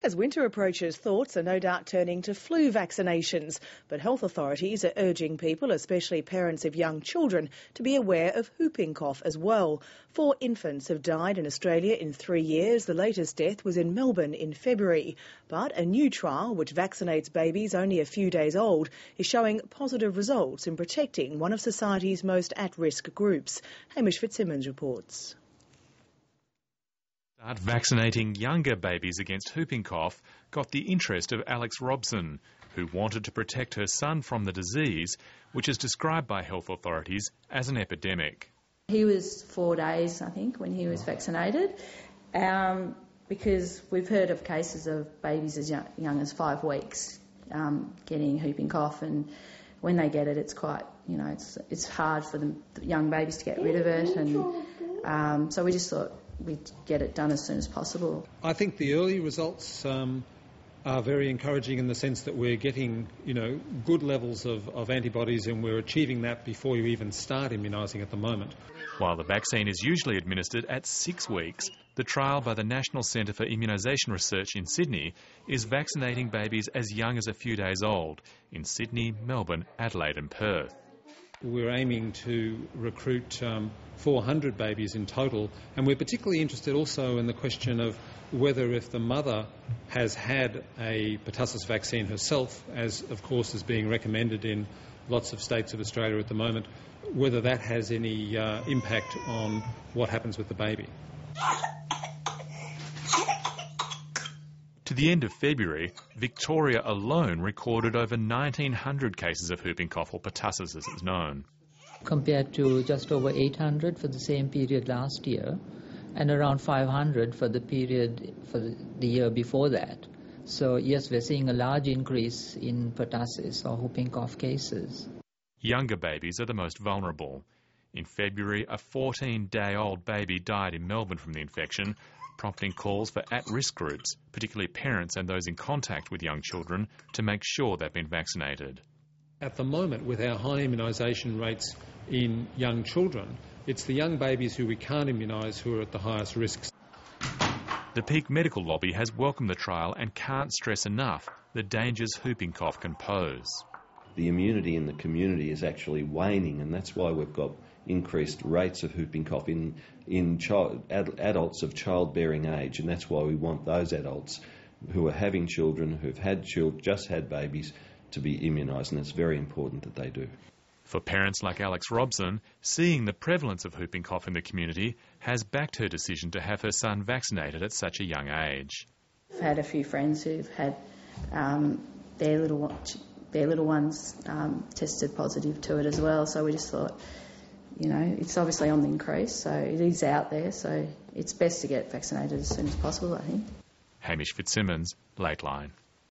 As winter approaches, thoughts are no doubt turning to flu vaccinations, but health authorities are urging people, especially parents of young children, to be aware of whooping cough as well. 4 infants have died in Australia in 3 years. The latest death was in Melbourne in February. But a new trial, which vaccinates babies only a few days old, is showing positive results in protecting one of society's most at-risk groups. Hamish Fitzsimmons reports. Start vaccinating younger babies against whooping cough got the interest of Alex Robson, who wanted to protect her son from the disease, which is described by health authorities as an epidemic. He was 4 days, I think, when he was vaccinated, because we've heard of cases of babies as young as 5 weeks getting whooping cough, and when they get it, it's quite, it's hard for the young babies to get rid of it, and so we just thought we'd get it done as soon as possible. I think the early results are very encouraging in the sense that we're getting, good levels of antibodies, and we're achieving that before you even start immunising at the moment. While the vaccine is usually administered at 6 weeks, the trial by the National Centre for Immunisation Research in Sydney is vaccinating babies as young as a few days old in Sydney, Melbourne, Adelaide and Perth. We're aiming to recruit 400 babies in total, and we're particularly interested also in the question of whether, if the mother has had a pertussis vaccine herself, as of course is being recommended in lots of states of Australia at the moment, whether that has any impact on what happens with the baby. To the end of February, Victoria alone recorded over 1,900 cases of whooping cough, or pertussis as it's known. Compared to just over 800 for the same period last year, and around 500 for the period for the year before that. So yes, we're seeing a large increase in pertussis or whooping cough cases. Younger babies are the most vulnerable. In February, a 14-day-old baby died in Melbourne from the infection, prompting calls for at-risk groups, particularly parents and those in contact with young children, to make sure they've been vaccinated. At the moment, with our high immunisation rates in young children, it's the young babies who we can't immunise who are at the highest risks. The Peak Medical Lobby has welcomed the trial and can't stress enough the dangers whooping cough can pose. The immunity in the community is actually waning, and that's why we've got increased rates of whooping cough in adults of childbearing age, and that's why we want those adults who are having children, who've had just had babies, to be immunised, and it's very important that they do. For parents like Alex Robson, seeing the prevalence of whooping cough in the community has backed her decision to have her son vaccinated at such a young age. I've had a few friends who've had their little ones tested positive to it as well, so we just thought, it's obviously on the increase, so it is out there, so it's best to get vaccinated as soon as possible, I think. Hamish Fitzsimmons, Lateline.